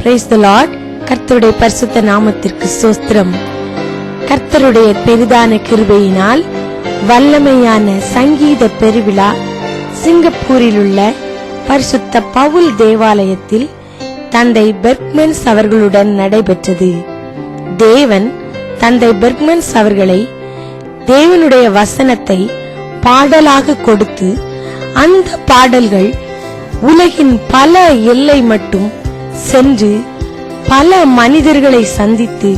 Praise the Lord. கர்த்தருடைய பரிசுத்த நாமத்திற்கு ஸ்தோத்திரம். கர்த்தருடைய பெரிதான கிருபையினால் வல்லமையான சங்கீத பெருவிழா சிங்கப்பூரில் உள்ள பரிசுத்த பவுல் தேவாலயத்தில் தந்தை பெர்க்மென்ஸ் அவர்களுடன் நடைபெற்றது. தேவன் தந்தை பெர்க்மென்ஸ் அவர்களை தேவனுடைய வசனத்தை பாடலாக கொடுத்து அந்த பாடல்கள் உலகின் பல எல்லை மட்டும் சென்று பல மனிதர்களை சந்தித்து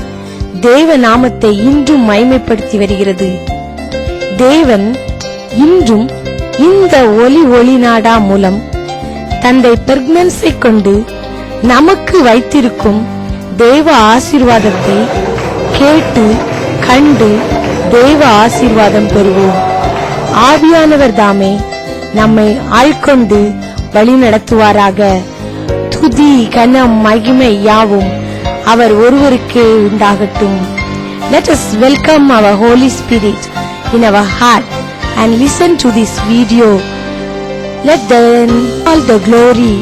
தேவ நாமத்தை இன்றும் மகிமைப்படுத்தி வருகிறது. தேவன் இன்றும் இந்த ஒளி நாடா மூலம் தந்தை பெர்க்மென்ஸை கொண்டு நமக்கு வைத்திருக்கும் தேவ ஆசீர்வாதத்தை கேட்டு கண்டு தேவ ஆசீர்வாதம் பெறுவோம். ஆவியானவர் தாமே நம்மை ஆள்கொண்டு வழி நடத்துவாராக. துதி கனம் மகிமை யாவும் அவர் ஒருவருக்கே உண்டாகட்டும். Let us welcome our Holy Spirit in our heart and listen to this video. Let them all the glory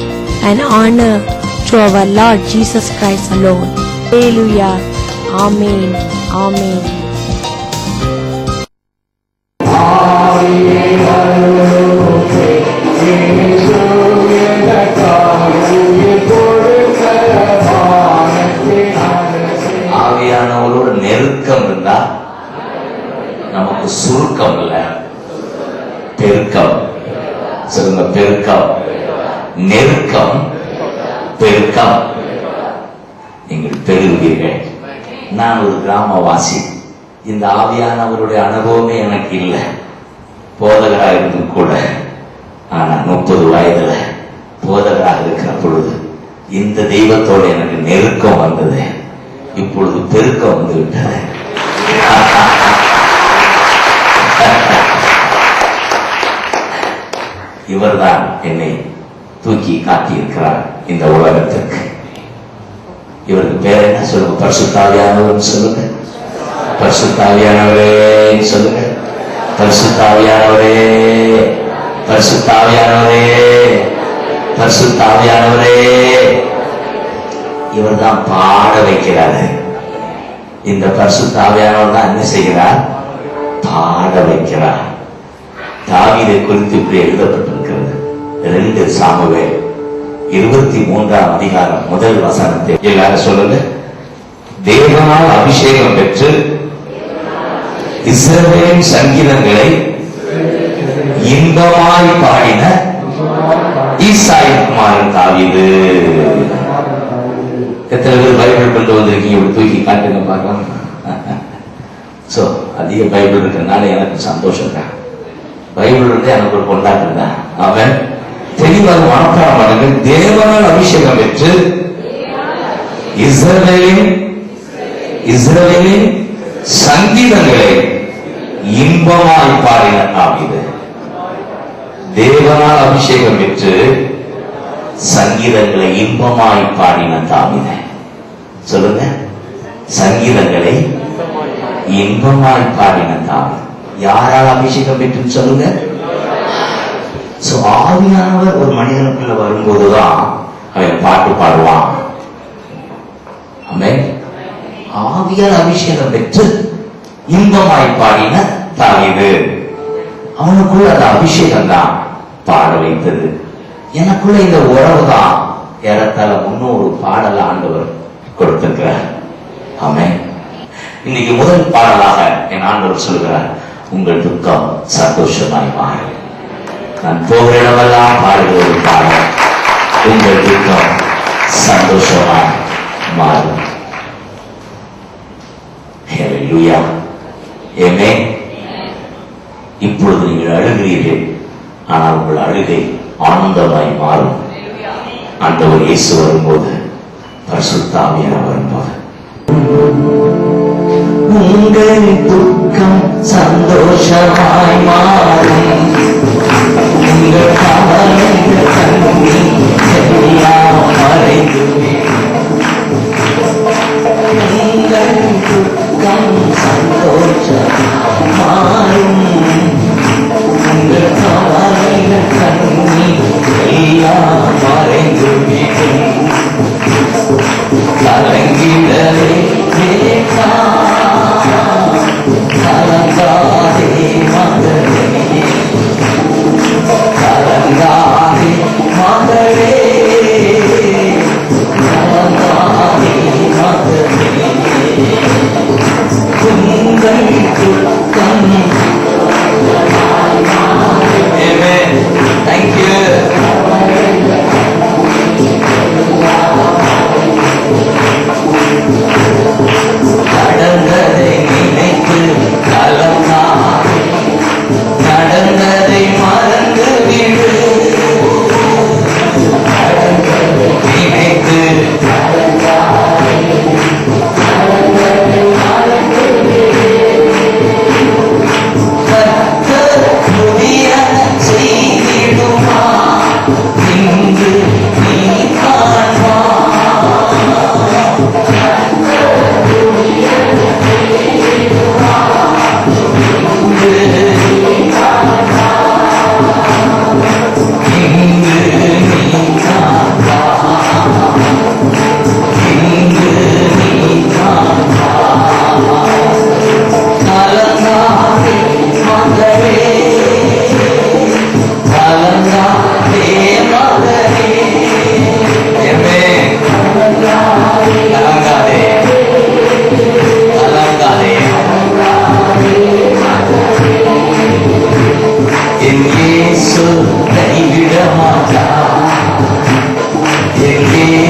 and honor to our Lord Jesus Christ alone. Hallelujah. Amen. Amen. ஆவியானவரோட நெருக்கம் இருந்தா நமக்கு சுருக்கம் இல்ல, பெருக்கம். சொல்லுங்க, பெருக்கம். நெருக்கம், பெருக்கம். நீங்கள் பெறுவீர்கள். நான் ஒரு கிராமவாசி. இந்த ஆவியானவருடைய அனுபவமே எனக்கு இல்லை. போதகராக இருந்தும் கூட, ஆனா 30 வயதுல போதகராக இருக்கிற பொழுது இந்த தெய்வத்தோடு எனக்கு நெருக்கம் வந்தது. இப்பொழுது பெருக்கம் வந்து விட்டது. இவர்தான் என்னை தூக்கி காட்டியிருக்கிறார் இந்த உலகத்திற்கு. இவருக்கு பேர் என்ன சொல்லுங்க? பரிசுத்த ஆவியானவர் சொல்லுங்க. பரிசுத்த ஆவியானவரே சொல்லுங்க. பரிசுத்த ஆவியானவரே, பரிசுத்த ஆவியானவரே, பரிசுத்த ஆவியானவரே. இவர் தான் பாட வைக்கிறாரு. இந்த பரிசுத்த ஆவியானவர் தான் என்ன செய்கிறார்? பாட வைக்கிறார். தாவீதை குறித்து இப்படி எழுதப்பட்டிருக்கிறது. 2 சாமுவேல் 23ஆம் அதிகாரம் 1 வசனத்தை எல்லாரும் சொல்லுங்க. தேவனால் அபிஷேகம் பெற்று இஸ்ரவேலின் சங்கீதங்களை இன்பமாய் பாடின ஈசாய் குமாரன் தாவீது. எத்தனை பேர் பைபிள் கொண்டு வந்திருக்கீங்க? தூக்கி காட்டுங்க பார்க்கலாம். சோ அதிக பைபிள் இருக்கிறதுனால எனக்கு சந்தோஷம் தான். பைபிள் இருந்து எனக்கு ஒரு கொண்டாட்டம் தான். அவன் தெளிவாக மனப்பாடம் பண்ணுங்க. தேவனால் அபிஷேகம் பெற்று இஸ்ரவேலின் சங்கீதங்களை இன்பமாய் பாடின தாவீது. தேவனால் அபிஷேகம் பெற்று சங்கீதங்களை இன்பமாய் பாடின தாவீது. சொல்லுங்க, சங்கீதங்களை இன்பமாய் பாடின தாவீது. யாரால் அபிஷேகம் பெற்று சொல்லுங்க? ஆவியானவர் ஒரு மனிதனுக்குள்ள வரும்போதுதான் அவன் பாட்டு பாடுவான். ஆவியால் அபிஷேகம் பெற்று இன்பமாய் பாடின தாவீது. அவனுக்குள்ள அந்த அபிஷேகம் தான் பாட வைத்தது. எனக்குள்ள இந்த உறவு தான் ஏறத்தாழ 300 பாடல் ஆண்டவர் கொடுத்திருக்கிறார். ஆமென். இன்னைக்கு முதல் பாடலாக என் ஆண்டவர் சொல்கிறார், உங்கள் துக்கம் சந்தோஷமாய் மாறும். நான் போகிற இடமெல்லாம் பாடுகிற ஒரு பாடல், உங்கள் துக்கம் சந்தோஷமாய் மாறும். ஹல்லேலூயா. ஆமென். இப்பொழுது நீங்கள் அழுகிறீர்கள், ஆனால் உங்கள் அழுகை ஆனந்தமாய் மாறும். ஆண்டவர் இயேசு வரும்போது, பரிசுத்த ஆவியானவர் வரும்போது, உங்கள் துக்கம் சந்தோஷமாய் மாறும். உங்கள் கவலைகள் கண்ணீர் எல்லாம் மறைந்துமே. உங்கள் துக்கம் சந்தோஷமாய் மாறும். உங்கள் கவலைகள் கண்ணீர் எல்லாம் மறைந்துமே.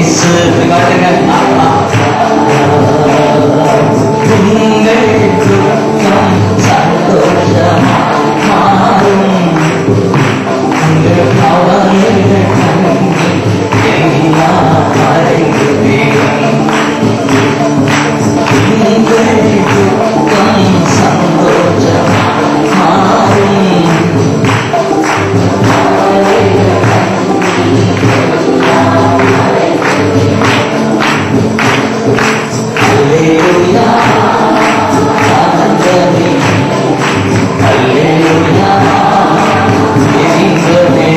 இயேசு காட்டுங்க. உங்கள் துக்கம் சந்தோஷமா மாறும். உங்கள் கவலைகள் எல்லாம் மறைந்து விடும். உங்கள் துக்கம் சந்தோஷமா மாறும். அல்லேலூயா, ஆனந்தமே. அல்லேலூயா, இன்பமே.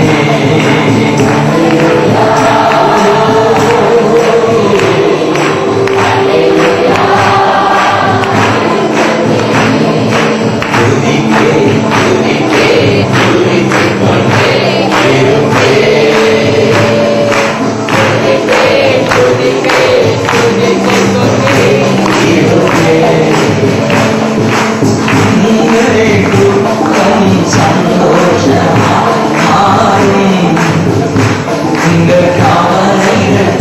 துதிப்பே, துதிப்பே, துதித்துக் கொண்டே இருப்பேன். சந்தோஷமா மாறும். உங்கள் கவலைகள்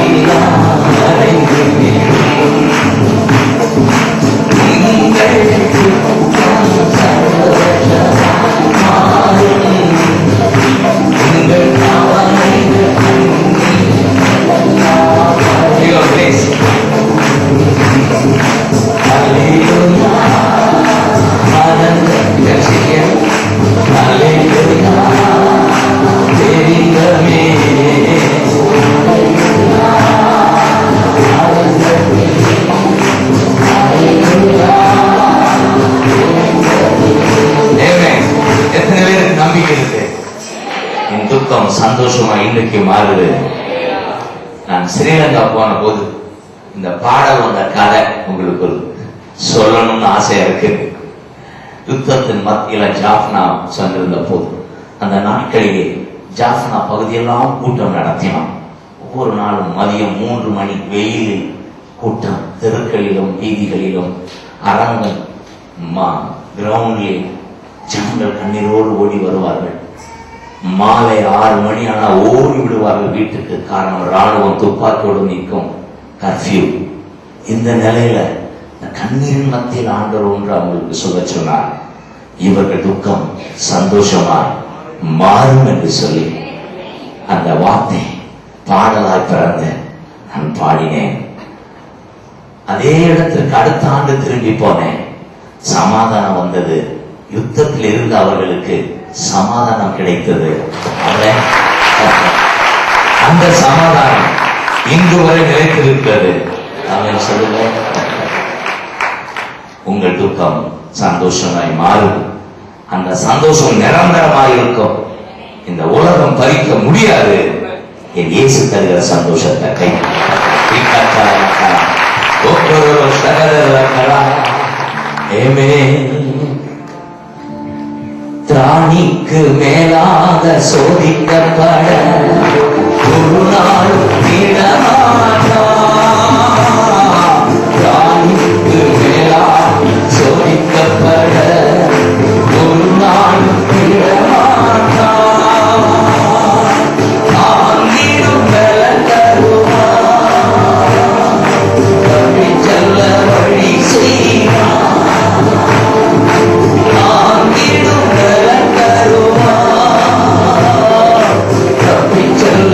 எல்லாம் மறைந்து விடும். உங்கள் துக்கம் சந்தோஷமா மாறும். உங்கள் கவலைகள் your place. Hallelujah. Hallelujah. Hallelujah. தெய்வமே. Amen. எத்தனை பேருக்கு நம்பிக்கை இருக்கு? என் துக்கம் சந்தோஷமா இன்னைக்கு மாறுது. நான் ஸ்ரீலங்கா போன போது இந்த பாடல் வந்த கதை உங்களுக்கு சொல்லணும்னு ஆசையா இருக்கு. யுத்தத்தின் மத்தியில ஜாஃப்னா சென்றிருந்த போது அந்த நாட்களிலே ஜாஃப்னா பகுதியெல்லாம் கூட்டம் நடத்தினான். ஒவ்வொரு நாளும் மதியம் 3 மணி வெயிலில் கூட்டம், தெருக்களிலும் வீதிகளிலும் அரங்கம் கிரவுண்டிலே ஜனங்கள் கண்ணீரோடு ஓடி வருவார்கள். மாலை 6 மணி ஆனா ஓடி விடுவார்கள் வீட்டுக்கு. காரணம், ராணுவம் துப்பாக்கியோடு நிற்கும், கர்ஃபியூ. இந்த நிலையில கண்ணீரின் மத்தியில் ஆண்டவர் ஒன்று அவங்களுக்கு சொல்ல சொன்னார், இவர்கள் துக்கம் சந்தோஷமா மாறும் என்று சொல்லி அந்த வார்த்தை பாடலாய் பிறந்த நான் பாடினேன். அதே இடத்திற்கு அடுத்த ஆண்டு திரும்பி போனேன். சமாதானம் வந்தது. யுத்தத்தில் இருந்து அவர்களுக்கு சமாதானம் கிடைத்தது. அந்த சமாதானம் இன்று வரை நிலைத்திருக்கிறது. அவன் சொல்லுங்க, உங்கள் துக்கம் சந்தோஷமாய் மாறும். அந்த சந்தோஷம் நிரந்தரமாய் இருக்கும். இந்த உலகம் பறிக்க முடியாது. என் இயேசு தருகிற சந்தோஷத்தை கை திராணிக்கு மேலாக சோதிக்கப்பட ஒரு நாள் திராணிக்கு மேலாக சோதிக்கப்பட ஒரு நாள் செல்ல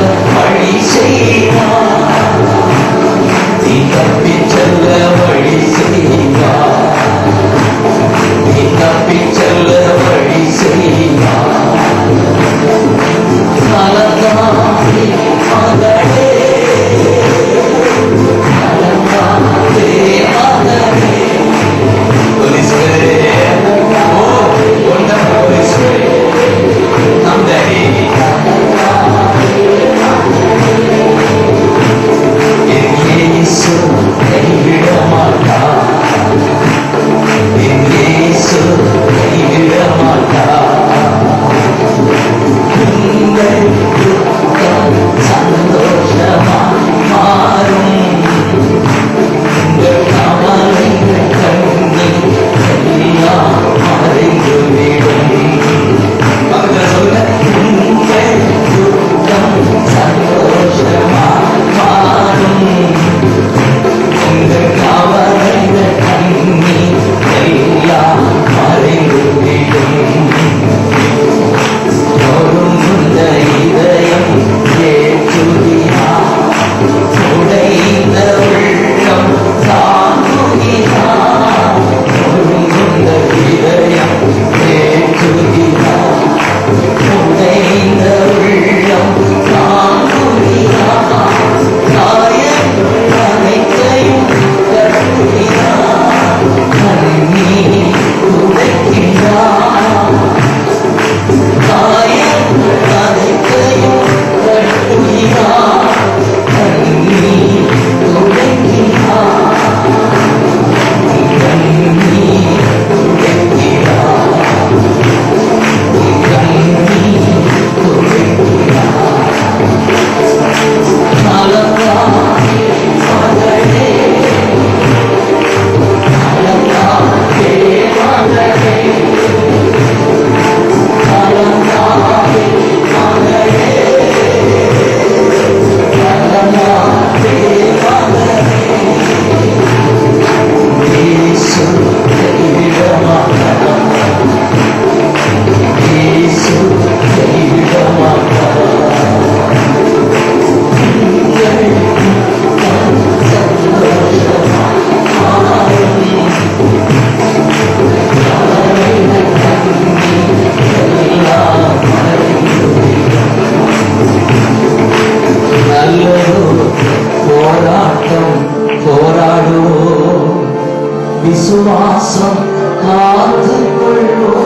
விசுவாசம் காத்துக்கொள்வோம்.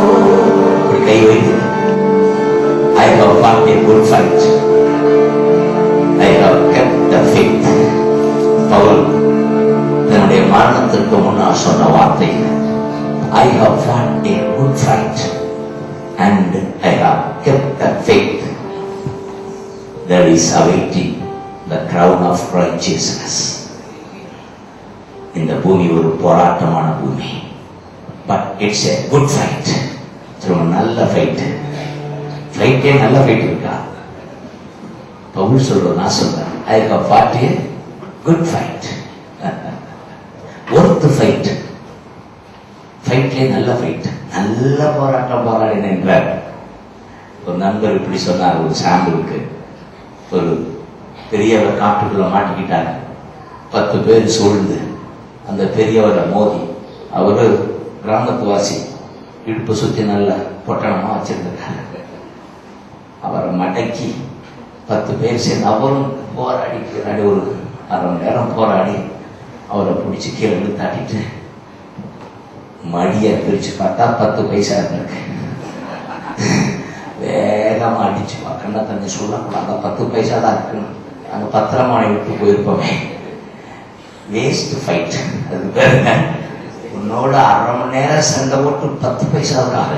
கை வைத்து I have fought a good fight. I have kept the faith. Pavul தன்னுடைய மரணத்திற்கு முன்னால் சொன்ன வார்த்தை, I have fought a good fight and I have kept the faith. There is awaiting the crown of righteousness. இந்த பூமி ஒரு போராட்டமான பூமி, but it's a good fight. ரொம்ப நல்ல ஃபைட். ஃபைட்டே நல்ல ஃபைட் இருக்கா? பவுல் சொல்றது நான் சொல்றேன், I have fought a good fight. worth fight. ஃபைட்லே நல்ல ஃபைட், நல்ல போராட்டம் போராடின என்றார். ஒரு நண்பர் இப்படி சொன்னார், ஒரு சாம்பிளுக்கு. ஒரு பெரியவர் காட்டுக்குள்ள மாட்டிக்கிட்டார். 10 பேர் சூழ்ந்து அந்த பெரியவரை மோதி, அவரு கிராமத்து வாசி, இடுப்பு சுத்தி நல்ல பொட்டணமா வச்சிருந்தாரு. அவரை மடக்கி 10 பேர் சேர்ந்து அவரும் போராடி ஒரு அரை மணி நேரம் போராடி அவரை பிடிச்சி கீழே தட்டிட்டு மடியை பிரிச்சு பார்த்தா 10 பைசா இருக்கு. வேகமா அடிச்சு கண்ணா தண்ணி சொல்லக்கூடாது, 10 பைசா தான் இருக்குன்னு அங்க பத்திரமானை விட்டு போயிருப்போமே. Waste fight. அது பேருங்க, உன்னோட அரை மணி நேரம் சண்டை போட்டு 10 பைசாவுக்காக.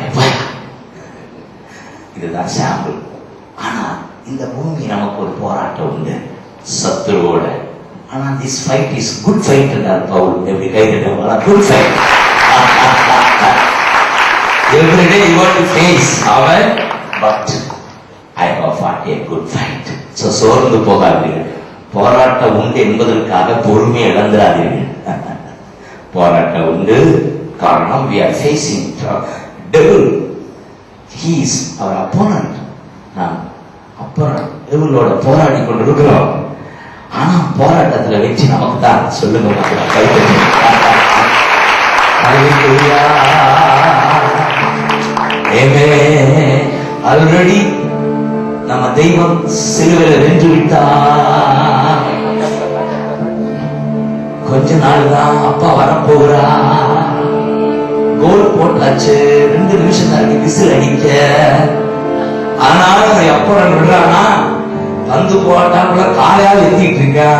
இதுதான் சாம்பிள். ஆனா இந்த பூமி நமக்கு ஒரு போராட்டம் உண்டு சத்துருவோட. ஆனா this fight is good fight என்றார் பவுல். எப்படி கைது good fight. Every day you want to face our, but I have fought a good fight. So சோர்ந்து போகாதீர்கள். போராட்டம் உண்டு என்பதற்காக பொறுமையை இழந்துடாதீர்கள். போராட்டம் உண்டு, காரணம் we are facing devil. He is our opponent. நாம் opponent devil-ஓட போராடி கொண்டிருக்கிறோம். ஆனா போராட்டத்துல வெற்றி நமக்கு தான். சொல்லுங்க ஆல்ரெடி நம்ம தெய்வம் சிலுவையில வென்று விட்டார். கொஞ்ச நாள் தான் அப்பா வரப்போகிறா. கோல் போட்டாச்சு, 2 நிமிஷம் தான் விசில் அடிக்க. ஆனாலும் எப்பறம் விடுறானா, பந்து போட்டாக்குள்ள காலையால் எத்திட்டு இருக்கா.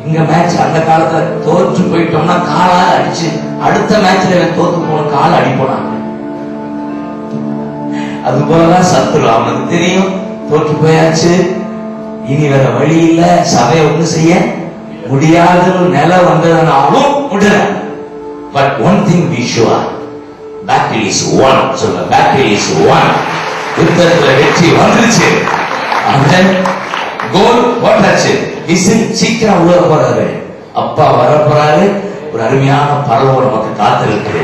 இங்க மேட்ச் அந்த காலத்துல தோற்று போயிட்டோம்னா காலால் அடிச்சு அடுத்த மேட்ச்ல தோத்து போன கால அடிப்போனாங்க. அது போலதான் சத்துரு. அவனுக்கு தெரியும் தோற்று போயாச்சு, இனி வேற வழி இல்ல, சபையை ஒண்ணு செய்ய முடியாத நிலை வந்ததுனாலும் முடியல. But one thing we sure, battle is won. சொல்ல பேட்டில் இஸ் ஒன். யுத்தத்துல வெற்றி வந்துருச்சு. அந்த கோல் போட்டாச்சு, விசில் சீக்கிரம் உள்ள போறாரு, அப்பா வர போறாரு. ஒரு அருமையான பரலோகம் நமக்கு காத்திருக்கு.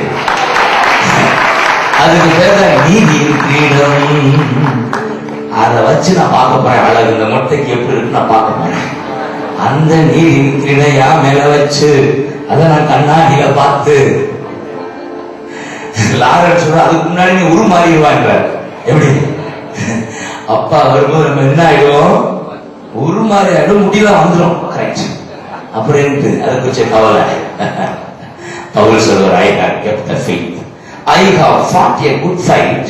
அதுக்கு பேர நீதியின் கிரீடம். அதை வச்சு நான் பார்க்க போறேன். அழகு இந்த மொட்டைக்கு எப்படி இருக்கு நான் பார்க்க போறேன். அந்த நீதியின் கிரீடையா மேல வச்சு அதை நான் கண்ணாடியில பார்த்து லாரன்ஸ் சொல்ற, அதுக்கு முன்னாடி நீ உருமாறிடுவாங்க. எப்படி அப்பா வரும்போது நம்ம என்ன ஆயிடும், உருமாறி ஆயிடும், முடியலாம் வந்துடும். கரெக்ட். அப்புறம் அதை குறிச்ச கவலை. பவுல் சொல்வார், I have kept the faith. I have fought a good fight.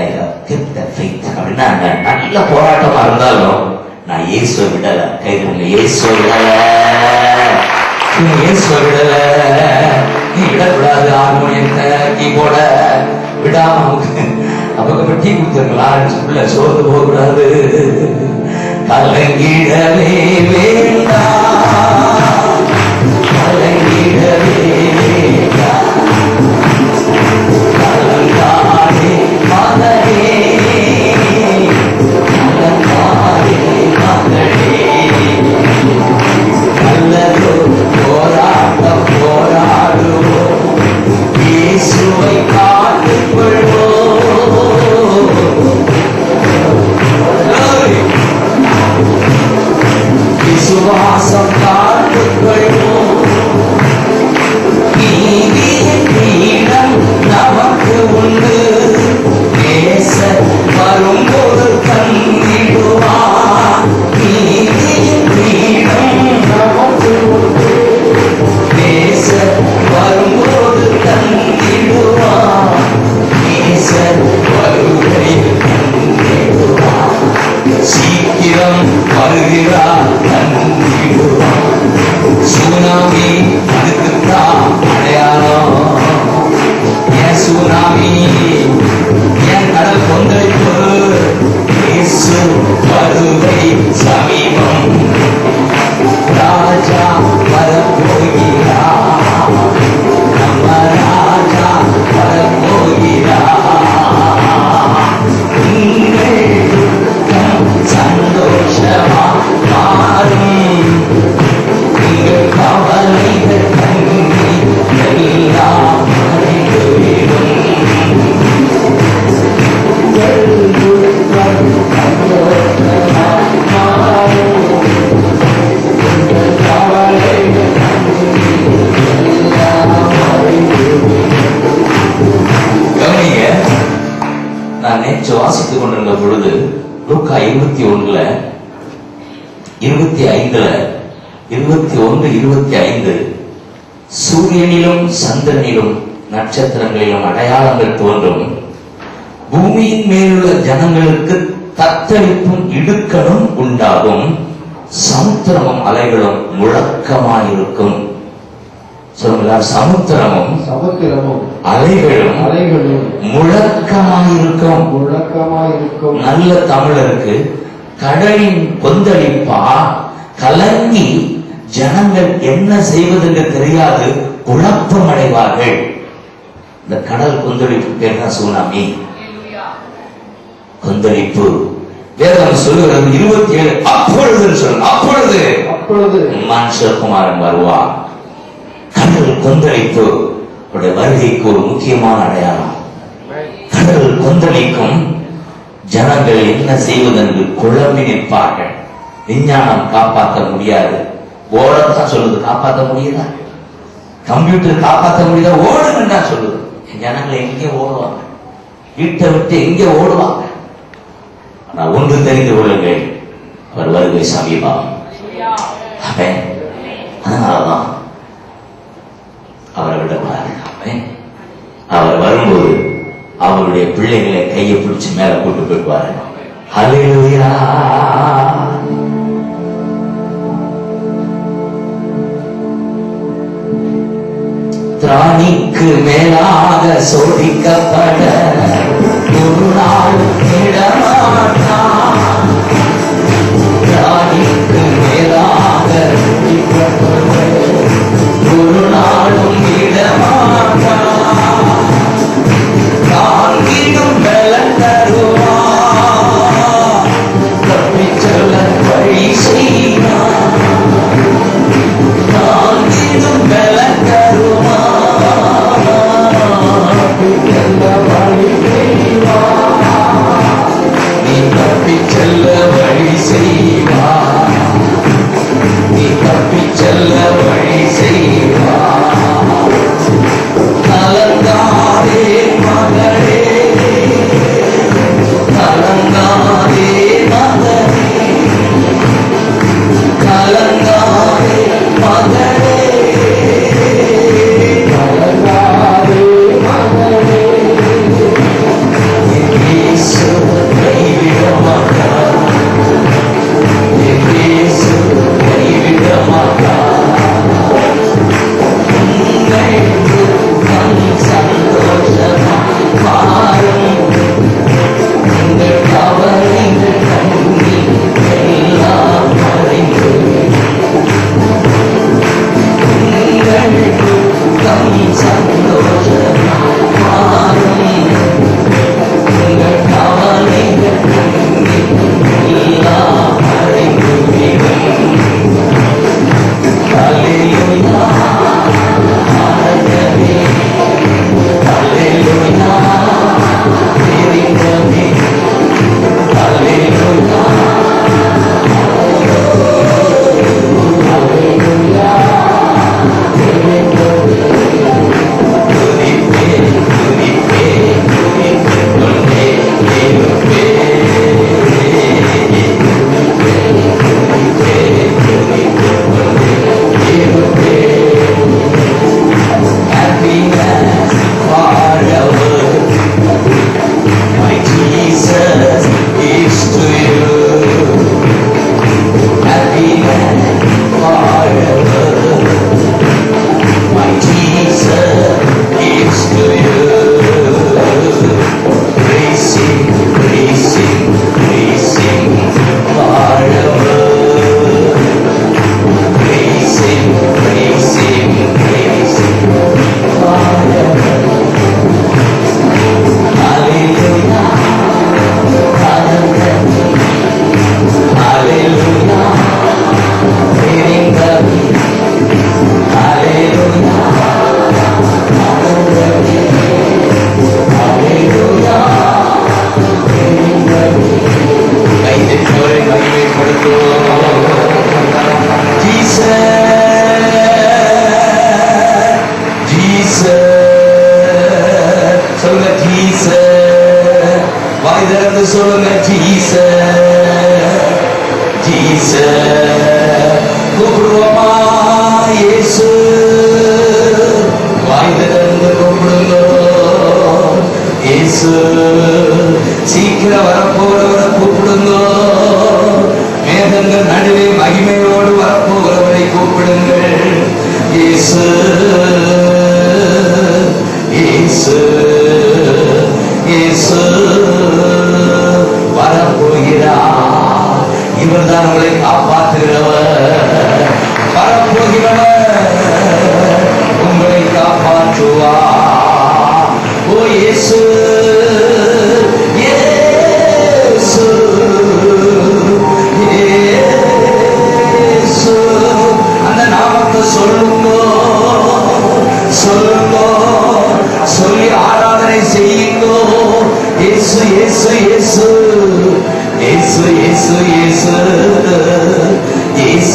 I have kept the faith. அப்படின்னா நல்ல போராட்டமா இருந்தாலும் நான் இயேசுவை விடல. கைதுங்க, இயேசுவை விடல, இயேசுவை விடல. நீ விடக்கூடாது. ஹார்மோனியத்தை கீபோர்ட விடாம அப்ப டீ கொடுத்துருங்களா, உள்ள சோர்ந்து போகக்கூடாது. கலங்கிடவே வேண்டாம், கலங்கிடவே வேண்டாம், கலங்காதே மகனே, கலங்காதே மகனே. நல்லதோ போராட்டம் போராடுவோம், இயேசுவை காத்துக்கொள்வோம். சுனாமி அதுக்குத்தான் அடையாளம். ஏன் சுனாமி, ஏன் கடல் கொந்தளிப்பு, இயேசு வருகை சமீபம். ராஜா வரப்போகிறார், நம்ம ராஜா வரப்போகிறார். சந்தோஷமா மாறும், உங்கள் கவலைகள் தங்கி எல்லாம் மறைந்துவிடும். கவனிங்க, நான் நேற்று வாசித்துக் கொண்டிருந்த பொழுது லூக்கா 21 21 25 சூரியனிலும் சந்திரனிலும் நட்சத்திரங்களிலும் அடையாளங்கள் தோன்றும், பூமியின் மேலுள்ள ஜனங்களுக்கு தத்தளிப்பும் இடுக்கணும் உண்டாகும், சமுத்திரமும் அலைகளும் முழக்கமாயிருக்கும். சொல்லுங்களா, சமுத்திரமும் அலைகளும் முழக்கமாயிருக்கும். நல்ல தமிழருக்கு கடலின் கொந்தளிப்பா கலங்கி ஜனங்கள் என்ன செய்வதென்று தெரியாது குழப்பம் அடைவார்கள். இந்த கடல் கொந்தளிப்பு பேர் தான் சுனாமி. கொந்தளிப்பு வேதம் சொல்லுகிறது 27 அப்பொழுது சொல்லு, அப்பொழுது மனுஷகுமாரன் வருவார். கடல் கொந்தளிப்பு வருகைக்கு ஒரு முக்கியமான அடையாளம். கடல் கொந்தளிக்கும், ஜனங்கள் என்ன செய்வதென்று குழம்பி நிற்பார்கள். விஞ்ஞானம் காப்பாற்ற முடியாது, ஓடத்தான் சொல்லுது. காப்பாற்ற முடியுதா? கம்ப்யூட்டர் காப்பாற்ற முடியுதா? ஓடுன்னு சொல்லுது. ஜனங்கள் எங்கே ஓடுவாங்க? வீட்டை விட்டு எங்கே ஓடுவாங்க? ஆனா ஒன்று தெரிந்து கொள்ளுங்கள், அவர் வருகை சமீபம். அதனாலதான் அவரை விடக்கூடாது. அவர் வரும்போது அவருடைய பிள்ளைகளை கையை பிடிச்சு மேல கூட்டு போயிடுவாரு. ஹல்லேலூயா. திராணிக்கு மேலாக சோதிக்கப்பட ஒரு நாள் விடமாட்டான். திராணிக்கு மேலாக ஒரு நாளும் விடமாட்டான். தாங்கிடும் பலன் தருவான், தப்பிச் செல்ல வழி செய்வான். தாங்கிடும் பலன் தருவான், தப்பிச் செல்ல வழி செய்வான்.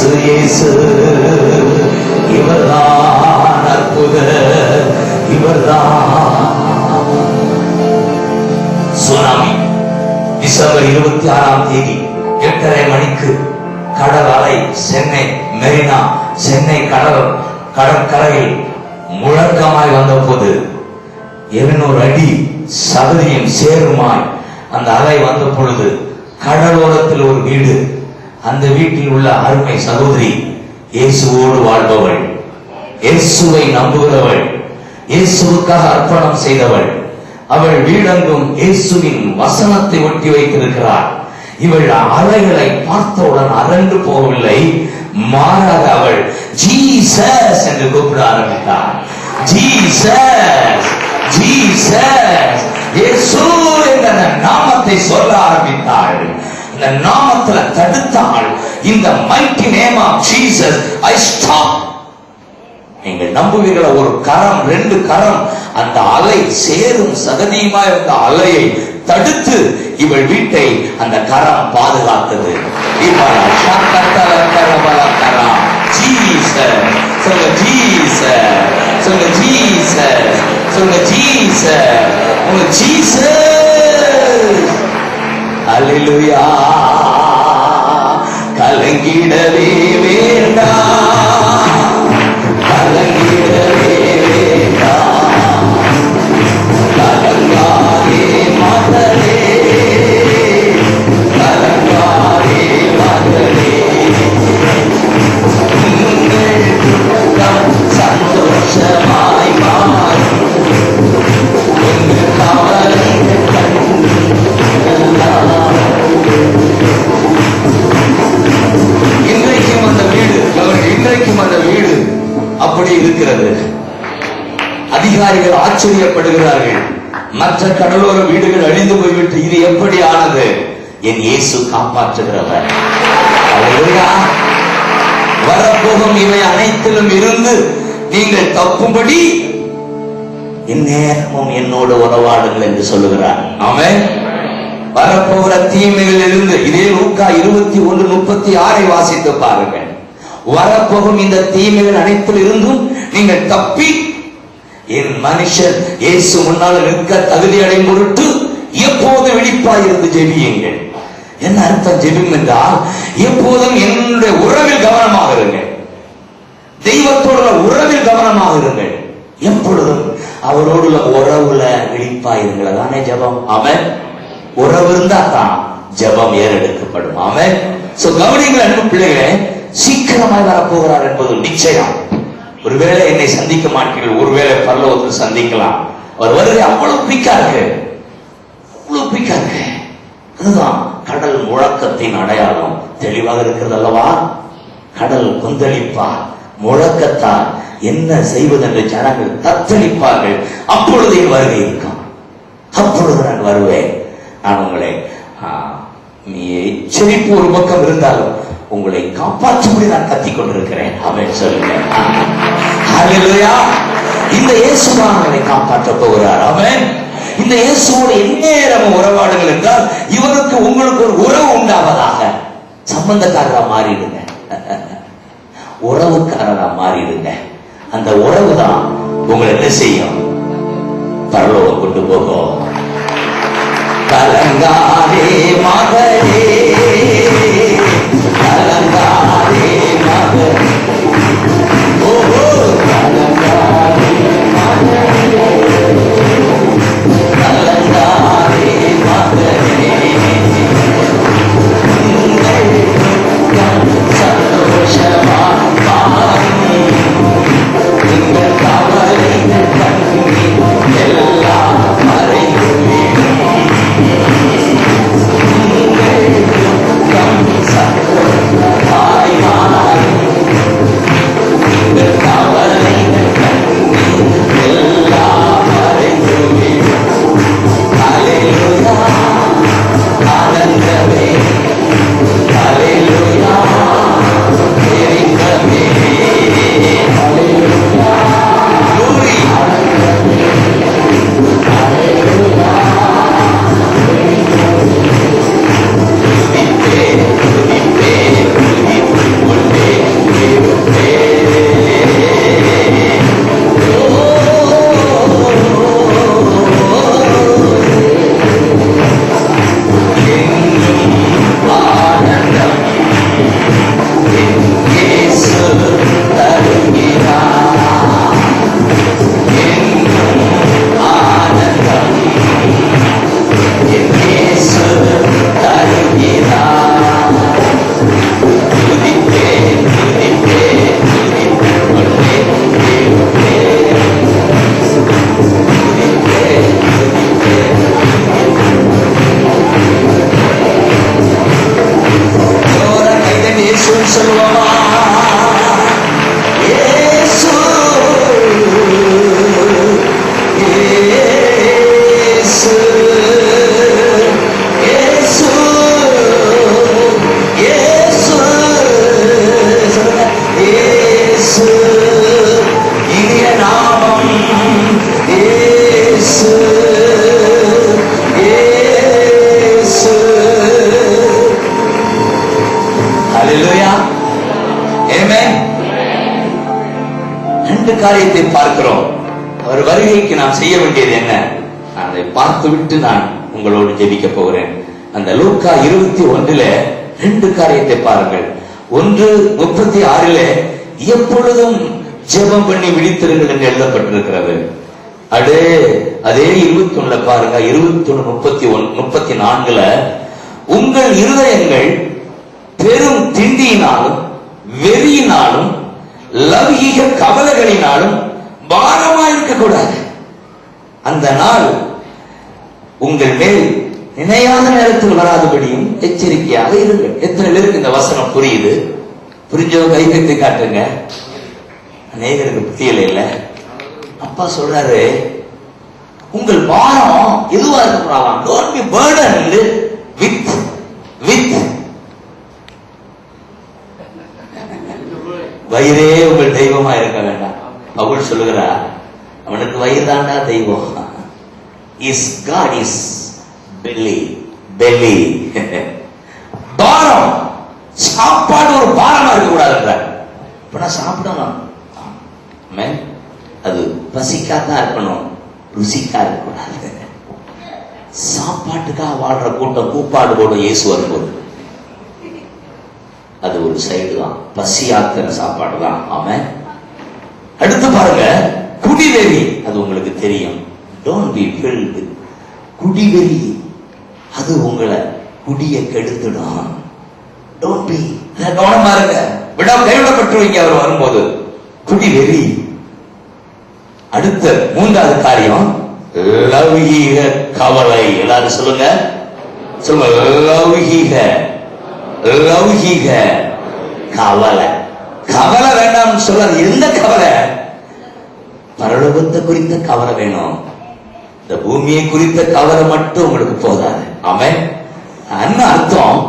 இயேசு இயேசு இவர்தான் அற்புதர், இவர்தான். சுனாமி டிசம்பர் 26 8:30 மணிக்கு கடல் அலை சென்னை மெரினா, சென்னை கடற்கரையில் முழக்கமாய் வந்த போது 200 அடி சகதியும் சேருமாய் அந்த அலை வந்த பொழுது கடலோரத்தில் ஒரு வீடு, அந்த வீட்டில் உள்ள அருமை சகோதரி இயேசுவோடு வாழ்பவள், இயேசுவை நம்புகிறவள், இயேசுவுக்காக அர்ப்பணம் செய்தவள். அவள் வீடெங்கும் இயேசுவின் வசனத்தை ஒட்டி வைத்திருக்கிறாள். இவள் அலைகளை பார்த்தவுடன் அரண்டு போகவில்லை, மாறாக அவள் ஜீசஸ் என்று கூப்பிட ஆரம்பித்தாள். ஜீசஸ் ஜீசஸ் இயேசு என்ற நாமத்தை சொல்ல ஆரம்பித்தாள். இந்த நாமத்துல தடுத்தாள். இந்த mighty name of Jesus I stop. நீங்கள் நம்புவீர்களா? ஒரு கரம், 2 கரம் அந்த அலை சேரும் சகதியுமாய் அந்த அலையை தடுத்து இவள் வீட்டை அந்த கரம் பாதுகாத்தது. சொல்லுங்க ஜீசஸ், சொல்லுங்க ஜீசஸ், சொல்லுங்க ஜீசஸ், உங்க ஜீசஸ். அல்லேலூயா. கலங்கிடவே வேண்டாம், கலங்கிடவே வேண்டாம், கலங்காதே மகளே, கலங்காதே மகளே. உங்கள் துக்கம் சந்தோஷமாய் மாறும், உங்கள் கவலைகள் இன்றைக்கும் அந்த வீடு அப்படி இருக்கிறது. அதிகாரிகள் ஆச்சரியப்படுகிறார்கள். மற்ற கடலோர வீடுகள் அழிந்து போய்விட்டு இது எப்படி ஆனது? என் இயேசு காப்பாற்றுகிறவர். வரப்போகும் இவை அனைத்திலும் இருந்து நீங்கள் தப்பும்படி எந்நேரமும் என்னோடு உறவாடுங்கள் என்று சொல்லுகிறார். ஆமென். வரப்போகிற தீமைகளில் இருந்து, இதே லூக்கா 21:36 வாசித்து பாருங்கள். வரப்போகும் இந்த தீமைகள் அனைத்தில் இருந்தும் நீங்கள் தப்பி என் மனுஷன் இயேசு முன்னால் நிற்க தகுதி அடையும் பொருட்டு எப்போது விழிப்பாயிருந்து ஜெபியுங்கள். என்ன அர்த்தம் ஜெபம் என்றால்? எப்போதும் என்னுடைய உறவில் கவனமாக இருங்கள், தெய்வத்தோடு உறவில் கவனமாக இருங்கள், எப்பொழுதும் அவரோடு உறவுல விழிப்பாயிருங்கள். அதானே ஜெபம். ஆமென். உறவு இருந்தா தான் ஜெபம் ஏறெடுக்கப்படும். ஆமென். சோ கவனிங்கள் அன்பு பிள்ளைகளே, சீக்கிரமாய் வரப்போகிறார் என்பது நிச்சயம். ஒருவேளை என்னை சந்திக்க மாட்டீர்கள், ஒருவேளை பரலோகத்தில் சந்திக்கலாம். அவர் வருகை அவ்வளவு பிடிக்காது, அவ்வளவு பிடிக்காது. அதுதான் கடல் முழக்கத்தின் அடையாளம். தெளிவாக இருக்கிறது அல்லவா? கடல் கொந்தளிப்பா முழக்கத்தால் என்ன செய்வதென்று ஜனங்கள் தத்தளிப்பார்கள். அப்பொழுது என் வருகை இருக்கும், அப்பொழுது நான் வருவேன். நான் உங்களை எச்சரிப்பு ஒரு பக்கம் இருந்தாலும் உங்களை காப்பாற்றும்படி நான் கத்திக் கொண்டிருக்கிறேன். அவன் சொல்லுங்க. இந்த இயேசுதான் அவனை காப்பாற்ற போகிறார். அவன் இந்த இயேசுவோடு எந்நேரமும் உறவாடுங்கள் என்றால் இவருக்கு உங்களுக்கு ஒரு உறவு உண்டாவதாக. சம்பந்தக்காரரா மாறிடுங்க, உறவுக்காரரா மாறிடுங்க. அந்த உறவு தான் உங்களை என்ன செய்யும்? பரலோகம் கொண்டு போகும். கலங்காதே மகளே, கலங்காதே மகளே, ஓஹோ கலங்காதே மகளே, கலங்காதே மகளே, உங்கள் துக்கம் சந்தோஷமாய் மாறும், உங்கள் கவலைகள் கண்ணீர் எல்லாம் மறைந்துவிடும். உங்கள் இயேசு இயேசு இயேசு இயேசு சொல்லுங்க இயேசு இனிய நாமம் இயேசு இயேசு. ஹல்லேலூயா ஆமென். ரெண்டு காரியத்தை பார்க்கிறோம். அவர் வருகைக்கு நாம் செய்ய வேண்டியது என்ன? அதை பார்த்துவிட்டு நான் உங்களோடு ஜெபிக்க போகிறேன். அந்த லூக்கா 21 ரெண்டு காரியத்தை பாருங்கள். 1:36 எப்பொழுதும் ஜெபம் பண்ணி விழித்திருங்கள் என்று எழுதப்பட்டிருக்கிறது. அதே 21 பாருங்க. 21:34 உங்கள் இருதயங்கள் பெரும் திண்டியினாலும் வெறியினாலும் லௌகிக கவலைகளினாலும் பாரமா இருக்க கூடாது. அந்த நாள் உங்கள் மேல் நினையாத நேரத்தில் வராதபடியும் எச்சரிக்கையாக இருங்கள். எத்தனை பேருக்கு இந்த வசனம் புரியுது? புரிஞ்சவங்க கை வைத்து காட்டுங்க. அநேகருக்கு புரியல இல்ல. அப்பா சொல்றாரு, உங்கள் பாரம் எதுவா இருக்கக்கூடாதாம். Don't be burdened with வயிறே உங்கள் தெய்வமா இருக்க வேண்டாம். பவுல் சொல்லுகிறார், அவனுக்கு வயிறு தாண்டா தெய்வம். Is god is belly. பாரம், சாப்பாடு ஒரு பாரமா இருக்க கூடாது. இப்ப நான் சாப்பிடணும், அது பசிக்காதான் இருக்கணும், ருசிக்கா இருக்கக்கூடாது. சாப்பாட்டுக்காக வாழ்ற கூட்டம் கூப்பாடு போட இயேசு வரும்போது அது ஒரு சைடு தான், பசியாக்கிற சாப்பாடு தான். ஆமென். அடுத்து பாருங்க, குடிவெறி. அது உங்களுக்கு தெரியும். Don't be filled with குடிவெறி. அது உங்களை குடிய கெடுத்துடும். Don't be. கவனமா இருங்க, கைவிடப்பட்டுருவீங்க அவர் வரும்போது. குடிவெறி. அடுத்த 3வது காரியம் லௌகீக கவலை. எல்லாரும் சொல்லுங்க, லௌகீக கவலை. கவலை வேண்டாம் சொல்றது. எந்த கவலை? பரலோகத்தை குறித்த கவலை வேணும். இந்த பூமியை குறித்த கவலை மட்டும் உங்களுக்கு போதாது. ஆமென். என்ன அர்த்தம்?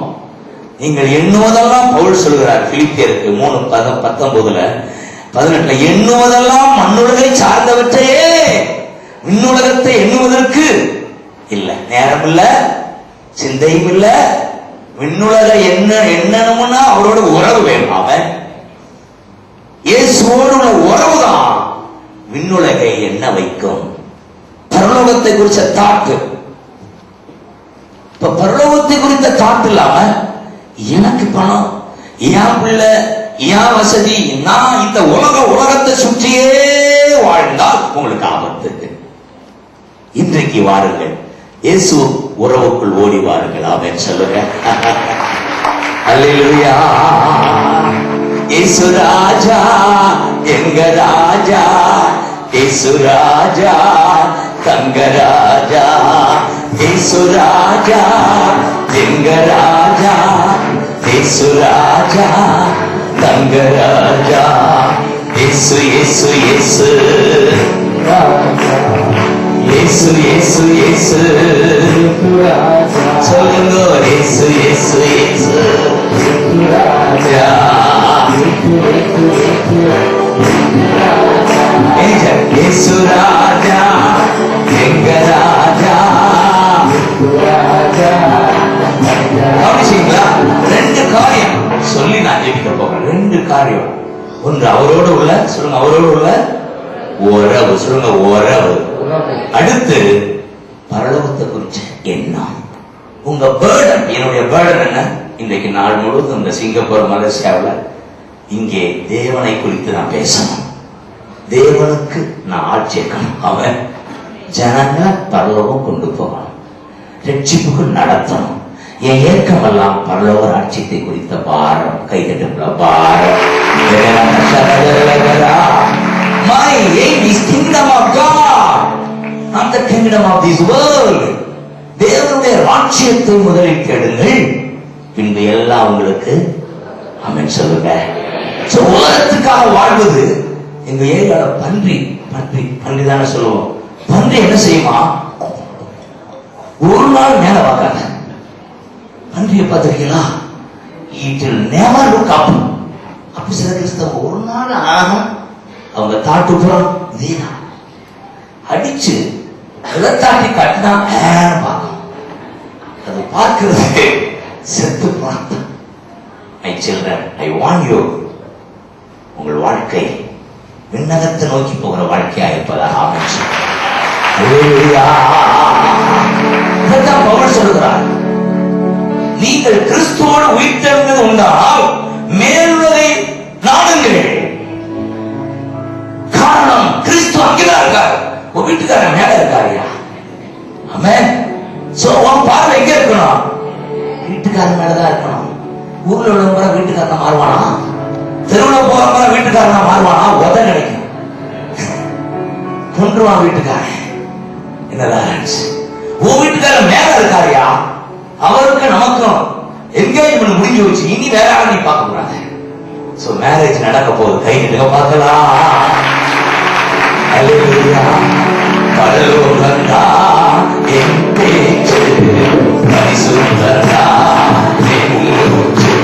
நீங்கள் எண்ணுவதெல்லாம், பவுல் சொல்கிறார் பிலிப்பியருக்கு 3:19 எண்ணுவதெல்லாம் மண்ணுலகை சார்ந்தவற்றையே, விண்ணுலகத்தை எண்ணுவதற்கு இல்ல, நேரம் இல்ல, சிந்தையும் இல்ல. விண்ணுலக எண்ணணும்னா அவரோட உறவு வேணும். அவன் இயேசுவோடு உள்ள உறவு தான் விண்ணுலகை எண்ண வைக்கும். பரலோகத்தை குறித்த தாட்டு. இப்ப பரலோகத்தை குறித்த தாட்டு இல்லாம எனக்கு பணம், என் பிள்ளை, என் வசதி, நான் இந்த உலகத்தை சுற்றியே வாழ்ந்தால் உங்களுக்கு ஆபத்து. இன்றைக்கு வாருங்கள், இயேசு உறவுக்குள் ஓடி வாருங்கள். ஆமென் சொல்லுங்க. அல்லேலூயா. இயேசு ராஜா, எங்க ராஜா, இயேசு ராஜா, தங்க ராஜா, இயேசு ராஜா, எங்க ராஜா, இயேசு ராஜா, தங்க ராஜா, இயேசு இயேசு இயேசு இயேசு இயேசு இயேசு சொல்லுங்க. இயேசு இயேசு இயேசு ராஜா, இயேசு ராஜா, எங்க ராஜா. கவனிச்சீங்களா? 2 காரியம் சொல்லி நான் ஜெபிக்க போகிறேன். 2 காரியம். ஒன்று அவரோடு உள்ள, சொல்லுங்க, அவரோடு உள்ள உறவு. சொல்லுங்க, உறவு. அடுத்து பரலோகத்தை குறிச்ச எண்ணம். உங்க பேர்டன். என்னுடைய பேர்டன் என்ன? இன்றைக்கு நாள் முழுவதும் இந்த சிங்கப்பூர், மலேசியாவில் இங்கே தேவனை குறித்து நான் பேசணும். தேவனுக்கு நான் ஆட்சியக்கணும். அவன் ஜனங்க பரலோகம் கொண்டு போகணும், ரட்சிப்புக்கு நடத்தணும். என் ஏக்கம் எல்லாம் பரலோக ராட்சியத்தை குறித்த பாரம். கைதட்டுங்களா? பாரம். My aim is kingdom of God, not the kingdom of this world. தேவனுடைய ராட்சியத்தை முதலில் தேடுங்கள், பின்பு எல்லாம் உங்களுக்கு. ஆமென் சொல்லுங்க. உலகத்துக்காக வாழ்வது. எங்க ஏரியால பன்றி பன்றி பன்றி தானே சொல்லுவோம். பன்றி என்ன செய்யுமா, ஒரு நாள் மேல பார்க்காத. பன்றியை பார்த்திருக்கீங்களா? It will never look up. அப்படி சில கிறிஸ்தவங்க ஒரு நாள் அவங்க தாட்டுப்புறம் இதேதான் அடிச்சு இலத்தாட்டி கட்டினா பார்க்கும். அது பார்க்கிறது செத்து போன. My children, I want you, உங்கள் வாழ்க்கை விண்ணகத்தை நோக்கி போகிற வாழ்க்கையா இருப்பதாக அமைச்சு. பவுல் சொல்கிறார், நீங்கள் கிறிஸ்துவோடு உயிர்த்தெழுந்தது உண்டால் மேலுள்ளதை நாடுங்கள். காரணம், கிறிஸ்து அங்கேதான் இருக்காரு, உன் வீட்டுக்காரன் மேல இருக்காருயா. ஆமென். சோ உன் பார்வை எங்க இருக்கணும்? வீட்டுக்காரன் மேலதான் இருக்கணும். ஊர்ல உள்ளவங்க வீட்டுக்காரன் மாறுவானா? தெருவில் போறவங்க வீட்டுக்காரன் மாறுவானா? உத கிடைக்கும், கொன்றுவான் வீட்டுக்காரன். என்னதான் உன் வீட்டுக்காரன் மேல இருக்காருயா, அவருக்கு நமக்கும் என்கேஜ்மெண்ட் முடிஞ்சு வச்சு இனி வேற ஆள் நீ பார்க்க கூடாது. சோ மேரேஜ் நடக்க போகுது, கை நிற்க பார்க்கலாம். பரலோகந்தா என் பேச்சு, பரிசுத்தந்தா என் மூச்சு.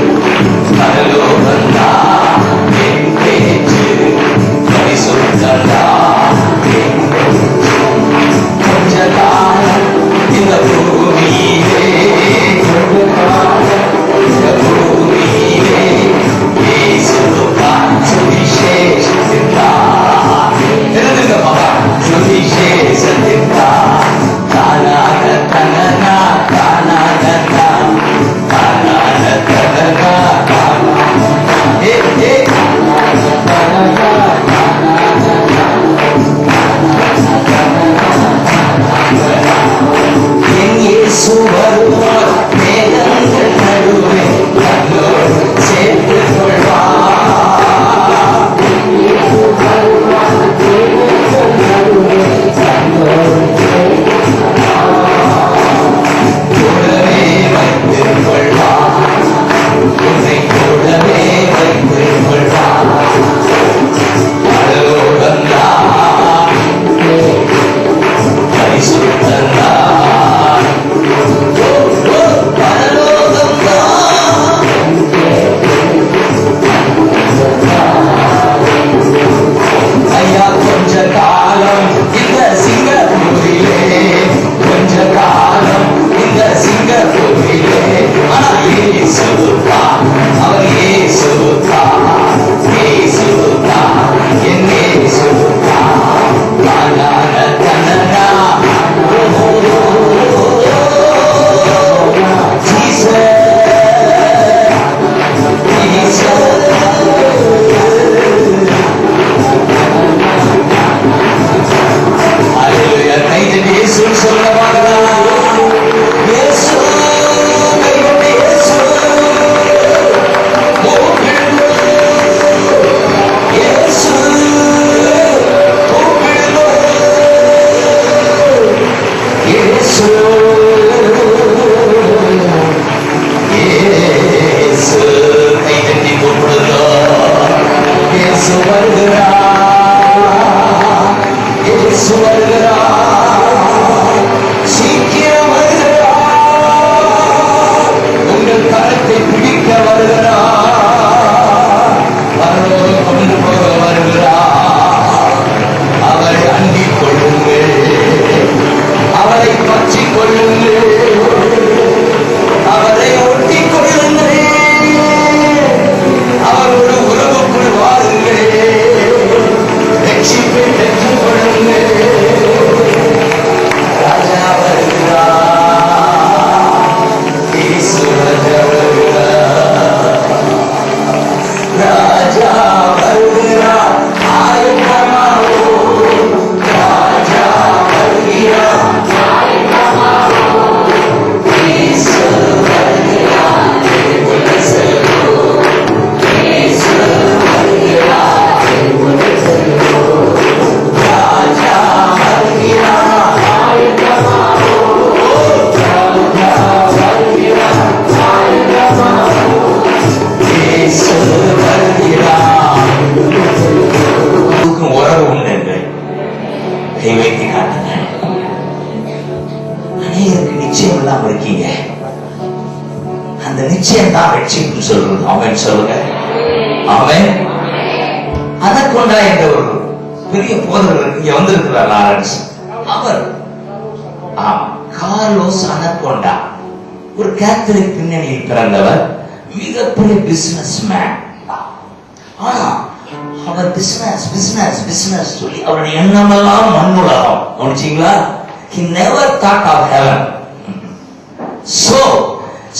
பரலோகந்தா என் பேச்சு, பரிசுத்தந்தா என் மூச்சு. கொஞ்ச காலம் இந்த பூமியிலே, கொஞ்ச காலம் இந்த பூமியிலே இயேசுவுக்காய் சுவிசேஷத்திற்காய் எழுதுங்க பாப்பா, சுவிசேஷத்திற்காய் தானாக தனனா தானாக தான் தானாக தனனா தானாக ஏ ஏ தானாக என் இயேசு வருவார், மேகங்கள் நடுவே தன்னோடு சேர்த்துக் கொள்வார். கூடவே வைத்துக் கொள்வார், உன்னை கூடவே வைத்துக் கொள்வார். பரலோகந்தான் பரிசுத்தந்தான், பரலோகந்தான் ஐயா. கொஞ்ச காலம் இந்த சிங்கப்பூரிலே, கொஞ்ச காலம் இந்த சிங்கப்பூரிலே, ஆனா இயேசுவுக்கா, அவர் இயேசுவுக்கா, இயேசுவுக்கா, என் இயேசுவுக்கா தானாக தனனா. சொல்ல பார்க்கலாம். இயேசு கைவிட்டு இயேசு இயேசு இயேசு இயேசு கை தட்டி கூப்பிடுகிறோம். இயேசு வருகிறார், இயேசு வருகிறார், சீக்கிரம் வருகிறார், உங்கள் கரத்தை பிடிக்க வருகிறார், பரலோகம் கொண்டு போக வருகிறார். அவரை அண்டிக் கொள்ளுங்கள், அவரை பற்றிக் கொள்ளுங்கள், அவரை ஒட்டிக் கொள்ளுங்கள், அவரோடு உறவுக்குள் வாருங்கள். ஆமென் சொல்லுங்க. ஆமென். அனகொண்டா என்ற ஒரு பெரிய போதகர் இங்க வந்திருக்கிறார் லாரன்ஸ். அவர் கார்லோஸ் அனகொண்டா ஒரு கேத்தலிக் பின்னணியில் பிறந்தவர், மிகப்பெரிய பிசினஸ் மேன். ஆனா அவர் பிசினஸ் சொல்லி அவருடைய எண்ணமெல்லாம் மண்ணுலகம். கவனிச்சீங்களா? He never thought of heaven. So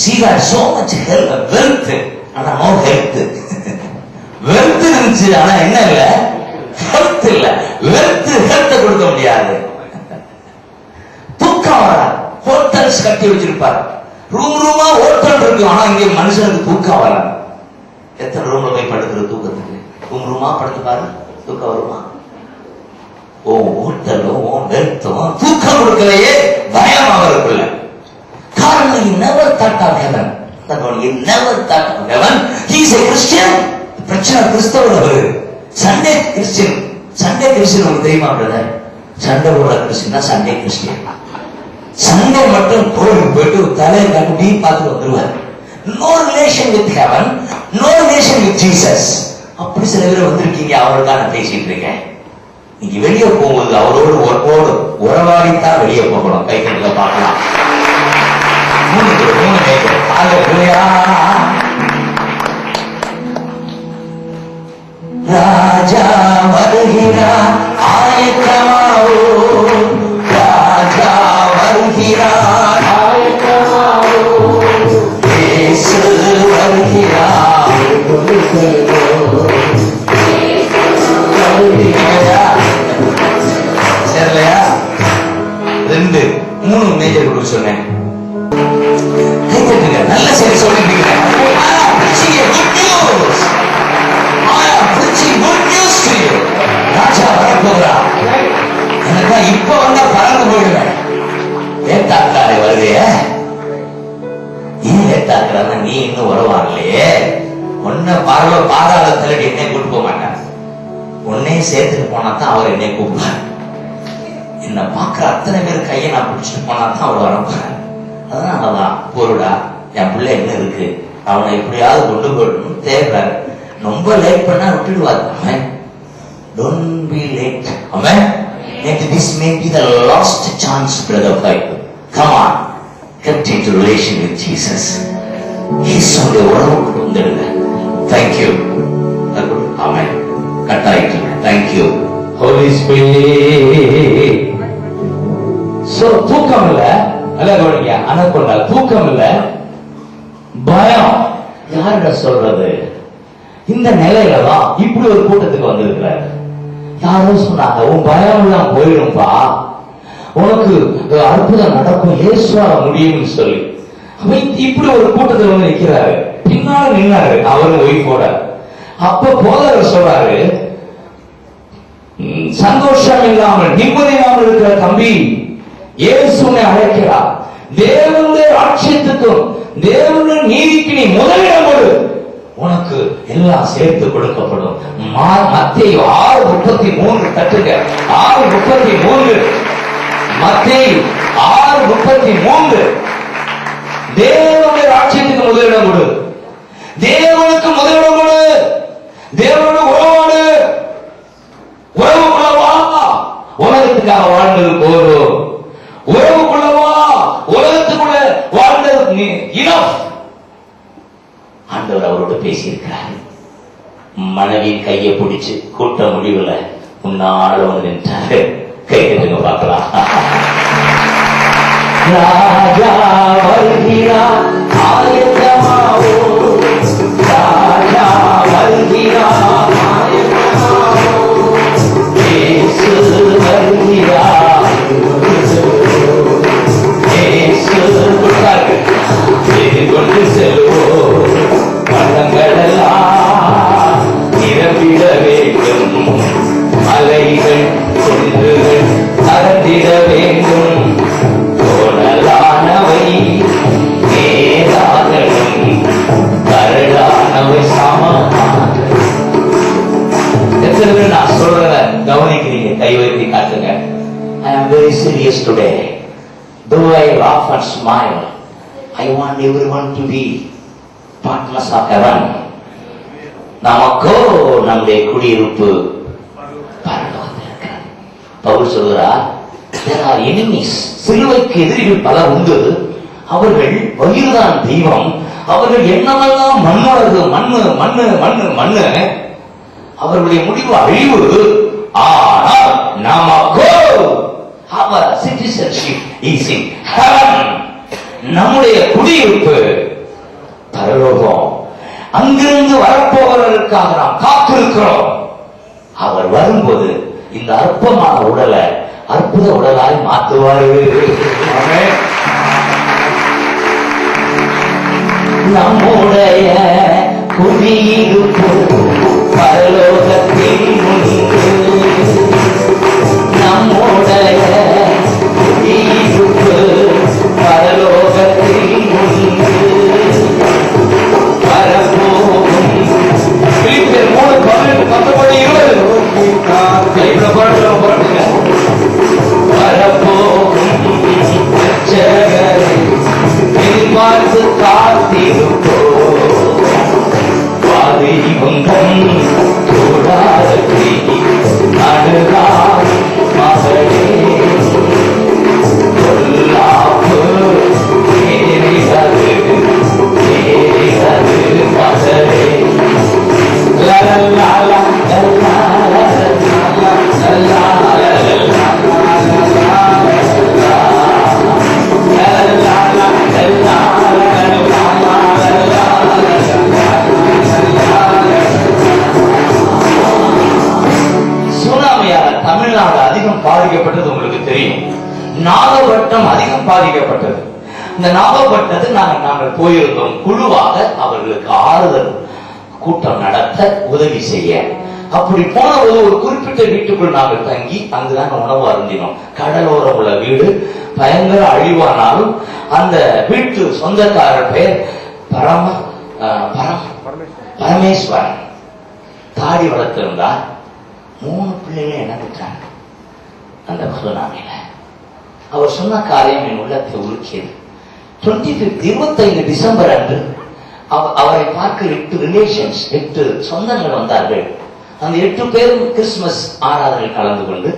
she had so much wealth, ஆனா no health. wealth இருந்துச்சு, ஆனா என்ன இல்ல? health இல்ல. health கொடுக்க முடியாது. தூக்கம் வராது. ஹோட்டல்ஸ் கட்டி வச்சிருப்பார், ரூமா ஹோட்டல் இருக்கு, ஆனா இங்க மனுஷனுக்கு தூக்கம் வராது. எத்தனை ரூம்ல போய் படுக்கிற தூக்கத்துக்கு? ரூமா படுத்து பாரு, தூக்கம் வருமா? ஓ ஹோட்டலும் வெறுத்தும் தூக்கம் கொடுக்கலையே, பயம் அவருக்குள்ள. காரணம் he never thought of heaven. He never thought of heaven. He is a Christian. பிரச்சனை கிறிஸ்தவர் அவரு. Sunday Christian. சண்டே கிறிஸ்டியன் உங்களுக்கு தெரியுமா பிரதர்? சண்டே போடுற கிறிஸ்டியன் சண்டே கிறிஸ்டியன். சண்டே மட்டும் கோயிலுக்கு போயிட்டு தலையை கட்டி பார்த்து வந்துருவார். No relation with heaven, no relation with Jesus. அப்படி சில பேர் வந்திருக்கீங்க, அவருக்காக பேசிட்டு இருக்கேன். நீங்க வெளியே போகும்போது அவரோடு உறவாடித்தான் வெளியே போகணும். கை கட்டில பார்க்கலாம். 3 மேஜர். ராஜா வருகிறார், ஆயத்தமாவோ. ராஜா வருகிறார், ஆயத்தமாவோ. இயேசு வருகிறார். சரியா? 2 3 மேஜர் கொடுக்க சொன்னேன். நல்ல சரி சொல்லிட்டு ராஜா வரப்போகிறா. எனக்கு இப்ப வந்தா பறந்து போயிடுவேன். ஏத்தாக்காரை வருவிய, ஏன் ஏத்தாக்குறா? நீ இன்னும் உறவாடலையே. ஒன்ன பாதாளத்துல என்னை கூட்டு போக மாட்டார். உன்னையும் சேர்த்துட்டு போனா தான் அவர் என்னை கூப்பிடுவார். என்ன பாக்குற அத்தனை பேர் கையை நான் பிடிச்சிட்டு போனா தான் அவர் வரப்போறார். அதனாலதான் பொருடா என் பிள்ளை என்ன இருக்கு, அவனை எப்படியாவது கொண்டு போயிடணும் தேடுறாரு. ரொம்ப லேட் பண்ணா விட்டுடுவார். Don't be late. Amen. This may be the last chance, brother Pipe. Come on, get into relation with Jesus. He's on the world. Thank you. Amen. Thank you, Holy Spirit. So தூக்கம் இல்ல, நல்ல கவனிங்க. Anaconda தூக்கம் இல்ல, பயம். யார்கிட்ட சொல்றது? இந்த நிலையில தான் இப்படி ஒரு கூட்டத்துக்கு வந்திருக்கிறார். யாரோ சொன்னாங்க, உன் பயம் எல்லாம் போயிடும்பா, உனக்கு அற்புதம் நடக்கும், இயேசுவால முடியும்னு சொல்லி. இப்படி ஒரு கூட்டத்தில் வந்து நிக்கிறாரு. பின்னால நின்னாரு அவரும் ஒய்ஃபோட. அப்ப போதகர் சொல்றாரு, சந்தோஷம் இல்லாமல் நிம்மதி இல்லாமல் இருக்கிற தம்பி, இயேசுவை அழைக்கிறார். தேவனுடைய ராஜ்யத்துக்கும் தேவனுடைய நீதிக்கு நீ முதலிடம் கொடு, உனக்கு எல்லாம் சேர்த்து கொடுக்கப்படும். மத்தேயு 6:33 தட்டுங்க. 6:33. மத்தேயு 6:33. தேவனுடைய ராஜ்யத்துக்கு முதலிடம் கொடு, தேவனுக்கு முதலிடம் கொடு, தேவனோட உறவாடு. உறவுக்குள்ளவா, உலகத்துக்காக வாழ்ந்தது போதும். உறவுக்குள்ளவா, உலகத்துக்குள்ள வாழ்ந்தது இனஃப். ஆண்டவர் அவரோடு பேசியிருக்கிறார். மனைவியின் கையை பிடிச்சு கூட்ட முடிவுல முன்னால வந்து நின்றாரு. கை கட்டுங்க பார்க்கலாம். ராஜா வருகிறார், ஆயத்தமாவோ. ராஜா வருகிறார், ஆயத்தமாவோ. இயேசு வருகிறார். இயேசு கொண்டு செல்வோம். பள்ளங்களெல்லாம் நிரம்பிட வேண்டும், மலைகள் குன்றுகள் அகற்றிட வேண்டும். கோணலானவை நேராகணும், கரடானவை சமமாக. எத்தனை பேர் நான் சொல்றத கவனிக்கிறீங்க? கை வைத்து காட்டுங்க. I am very serious today. Though I laugh and smile, I want everyone to be partners of heaven. நமக்கோ நம்முடைய குடியிருப்பு பரலோகத்தில் இருக்கிறது. பவுல் சொல்கிறார், there are enemies. சிலுவைக்கு எதிரிகள் பலர் உண்டு. அவர்கள் வயிறுதான் தெய்வம். அவர்கள் என்னவெல்லாம் மண்ணோடது, மண்ணு மண்ணு மண்ணு மண்ணு. அவர்களுடைய முடிவு அழிவு. ஆனால் நமக்கோ our citizenship is in heaven. நம்முடைய குடியிருப்பு பரலோகம். அங்கிருந்து வரப்போவதற்காக நாம் காத்திருக்கிறோம். அவர் வரும்போது இந்த அற்பமான உடலை அற்புத உடலாய் மாற்றுவாரு. நம்முடைய குடியிருப்பு பரலோகத்தில் உண்டு. நம்முடைய குடியிருப்பு பரலோகத்தில் உண்டு. வரப்போகும் பிலிப்பியர் 3:19-20 வரப்போகும் இரட்சகரை எதிர்பார்த்து காத்திருப்போம். வாதிபங்கம் தோடாதே அணுகா மகளே, கொல்லாப்பு ஏறியது மகளே. சுனாமியால் தமிழ்நாடு அதிகம் பாதிக்கப்பட்டது உங்களுக்கு தெரியும். நாகப்பட்டினம் அதிகம் பாதிக்கப்பட்டது. இந்த நாகப்பட்டினத்துக்கு நாங்கள் போயிருந்தோம். குழுவாக அவர்களுக்கு ஆறுதல் கூட்டம் நடத்த உதவி செய்ய. அப்படி போனபோது ஒரு குறிப்பிட்ட வீட்டுக்குள் நாங்கள் தங்கி அங்குதான் உணவு அருந்தினோம். கடலோரம் உள்ள வீடு, பயங்கர அழிவானாலும் அந்த வீட்டு சொந்தக்காரர் பெயர் பரமேஸ்வரன். தாடி வளர்த்திருந்தார். 3 பிள்ளைகளை இழந்துட்டாங்க அந்த சுனாமியில. அவர் சொன்ன காரியம் என் உள்ளத்தை உருக்கியது. 25 டிசம்பர் அன்று அவரை பார்க்க 8 ரிலேஷன்ஸ், 8 சொந்தங்கள் வந்தார்கள். அந்த 8 பேரும் கிறிஸ்துமஸ் ஆராதனை கலந்து கொண்டு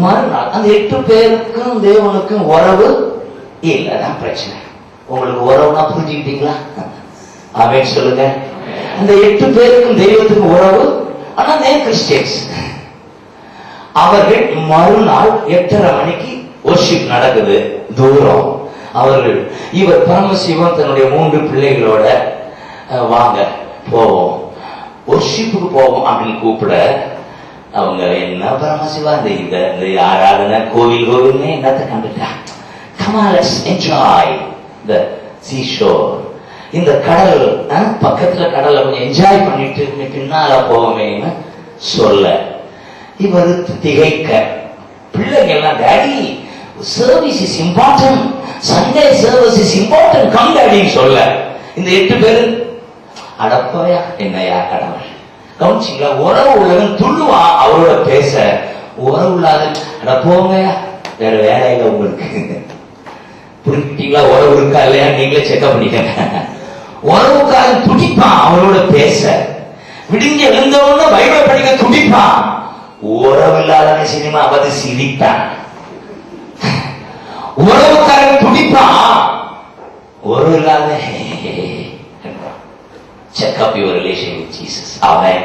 மறுநாள் அந்த 8 பேருக்கும் தேவனுக்கும் உறவு இல்லதான் பிரச்சனை. உங்களுக்கு உறவுனா புரிஞ்சுக்கிட்டீங்களா? ஆமென் சொல்லுங்க. அந்த 8 பேருக்கும் தெய்வத்துக்கும் உறவு, ஆனா கிறிஸ்டியன்ஸ். அவர்கள் மறுநாள் 8:30 மணிக்கு வொர்ஷிப் நடக்குது தூரம். அவர்கள் இவர் பரமசிவன் தன்னுடைய 3 பிள்ளைகளோட வாங்க போவோம், வொர்ஷிப்புக்கு போவோம் அப்படின்னு கூப்பிட, அவங்க என்ன பரமசிவா இந்த ஆராதனை கோவில் என்னத்தை கண்டுட்டா, come on let's enjoy the seashore. இந்த கடல் பக்கத்துல கடலை கொஞ்சம் என்ஜாய் பண்ணிட்டு பின்னால போவோமேன்னு சொல்ல, இவர் திகைக்க, பிள்ளைங்க எல்லாம் daddy service is important, Sunday service is important, come டாடின்னு சொல்ல, இந்த 8 பேரு அடப்பையா என்னையா கடவுள் கவனிச்சிங்களா? உறவு உள்ளவன் துள்ளுவான் அவரோட பேச, உறவு இல்லாத அடப்போங்கயா வேற வேலையில உங்களுக்கு புரிஞ்சுட்டீங்களா? உறவு இருக்கா இல்லையா நீங்களே செக்அப் பண்ணிக்கங்க. உறவுக்காரன் துடிப்பான் அவரோட பேச, விடிஞ்ச எழுந்தவொன்னு பைபிளை படிக்க துடிப்பான். உறவு இல்லாத சினிமா பார்த்து சிரிப்பான். உறவுக்காரன் துடிப்பான், உறவு இல்லாத checkup your relation with Jesus. அவன்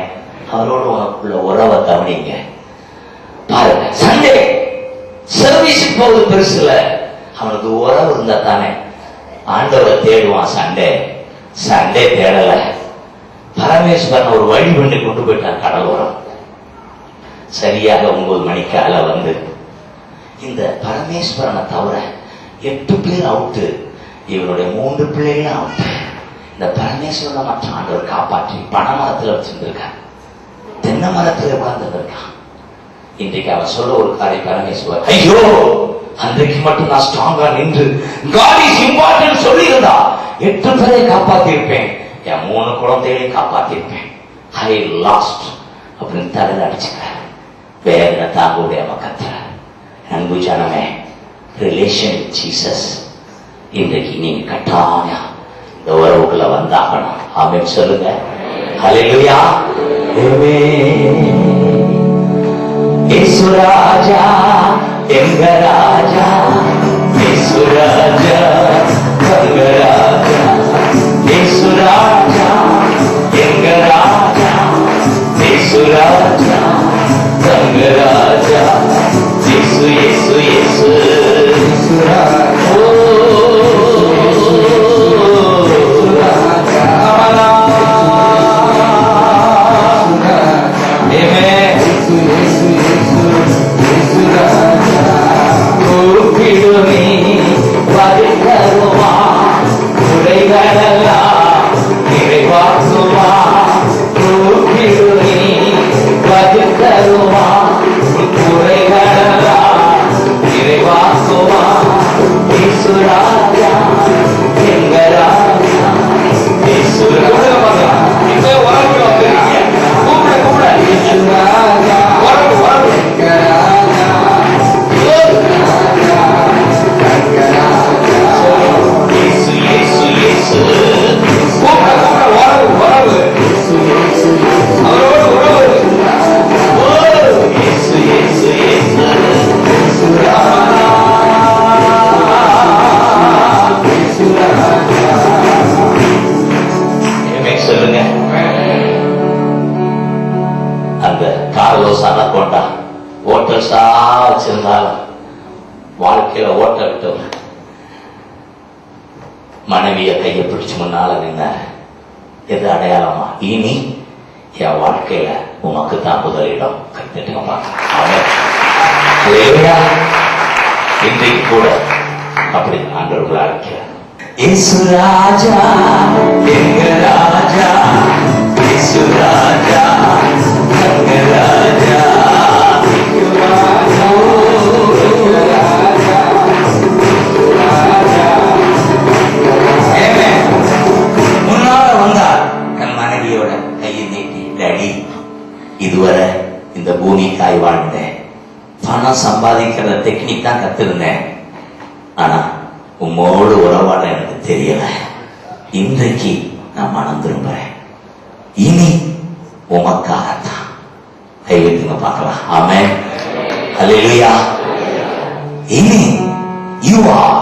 அவரோட உனக்குள்ள உறவை கவனிங்க. பாருங்க, சண்டே சர்வீஸுக்கு போவது பெருசு இல்ல, அவனுக்கு உறவு இருந்தா தானே ஆண்டவரை தேடுவான். சண்டே தேடல. பரமேஸ்வரன் ஒரு வழி பண்ணி கொண்டு போயிட்டான் கடலோரம். சரியாக 9 மணிக்கு அலை வந்து, இந்த பரமேஸ்வரனை தவிர 8 பேர் அவுட்டு, இவனுடைய 3 பிள்ளைகளும் அவுட்டு. இந்த பரமேஸ்வரனை மட்டும் ஆண்டவர் காப்பாற்றி பனைமரத்தில் வச்சிருந்திருக்கான், தென்னை மரத்தில் உட்கார்ந்துருக்கான். இன்றைக்கு அவன் சொல்ல ஒரு காரியம், பரமேஸ்வர் ஐயோ அன்றைக்கு மட்டும் நான் ஸ்ட்ராங்கா நின்று God is important சொல்லி இருந்தா 8 பேரை காப்பாத்தி இருப்பேன், என் 3 குழந்தைகளை காப்பாத்தி இருப்பேன். I lost அப்படின்னு தலையில அடிச்சுக்கிறார். வேதனை தாங்க முடியாம கத்துறார். அன்பு ஜனமே, ரிலேஷன் வித் ஜீசஸ் இன்றைக்கு நீங்க கட்டாயம் இந்த உறவுக்குள்ள வந்தாகணும். ஆமென் சொல்லுங்க. ஹல்லேலூயா. இயேசு ராஜா எங்க ராஜா, இயேசு ராஜா எங்க ராஜா, இயேசு ராஜா எங்க ராஜா, இயேசு ராஜா எங்க ராஜா, இயேசு இயேசு இயேசு இயேசு ராஜா. ஓ வாழ்க்கையில ஓட்ட விட்டவர் மனைவிய கையை பிடிச்சு முன்னால நின்னார். எது அடையாளமா? இனி என் வாழ்க்கையில உமக்கு தான் முதலிடம். கத்துட்டுமா? இன்றைக்கு கூட அப்படி ஆண்டவர்கள் அழைக்கிறார். இயேசு ராஜா எங்க ராஜா, இயேசு ராஜா எங்க ராஜா, இதுவரை இந்த பூமிக்காய் வாழ்ந்தேன், பணம் சம்பாதிக்கிற டெக்னிக் தான் கத்திருந்தேன், ஆனா உம்மோடு உறவாட எனக்கு தெரியல. இன்றைக்கு நான் மனம் திரும்புறேன், இனி உமக்காகத்தான். கைவிட்டுங்க பார்க்கலாம். ஆமென். ஹல்லேலூயா. இனி யூ ஆர்,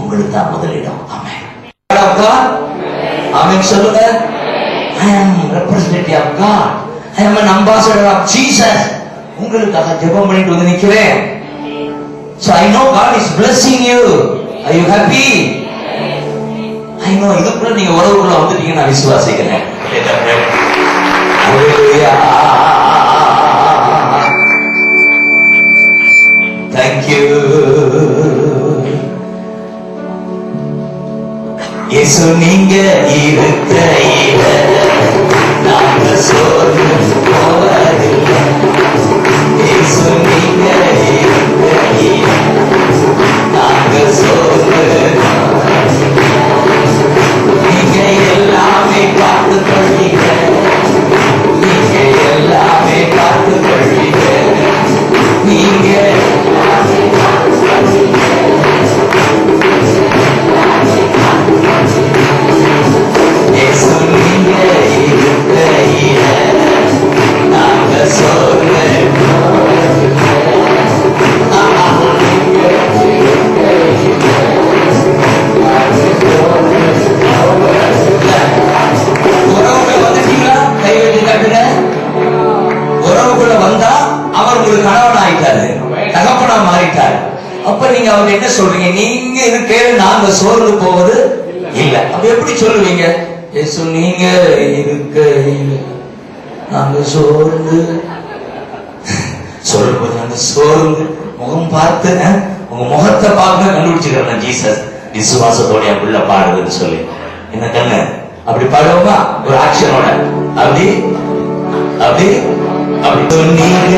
உங்களுக்கு தான் முதலிடம். ஆமென். ஆமென் சொல்லுங்க. I am representative of God. I am an ambassador of Jesus. உங்களுக்காக ஜெபம் பண்ணிட்டு வந்து நிக்கிறேன். So I know God is blessing you. Are you happy? I know இதுக்குள்ள நீங்க உறவுக்குள்ள வந்துட்டீங்க, நான் விசுவாசிக்கிறேன். Hallelujah. Thank you. இயேசு நீங்க இருக்கையில நாங்க சோர்ந்து போவதில்லை. இயேசு நீங்க இருக்கையில நாங்க சோர்ந்து போவதில்லை. நீங்க எல்லாமே பார்த்து கொள்வீங்க, நீங்க எல்லாமே பார்த்து கொள்வீங்க, நீங்க என்ன சொல்றீங்க? நீங்க இருக்க நாங்க சோர்ந்து போவது இல்ல. அப்ப எப்படி சொல்லுவீங்க? இயேசு நீங்க இருக்க நாங்க சோர்ந்து சொல்லும்போது நாங்க சோர்ந்து முகம் பார்த்து உங்க முகத்தை பார்க்க கண்டுபிடிச்சுக்கிறேன். ஜீசஸ் விசுவாசத்தோட என் பிள்ளை பாடுதுன்னு சொல்லி என்ன கண்ணு அப்படி பாடுவோமா? ஒரு ஆக்ஷனோட அப்படி அப்படி அப்படி நீங்க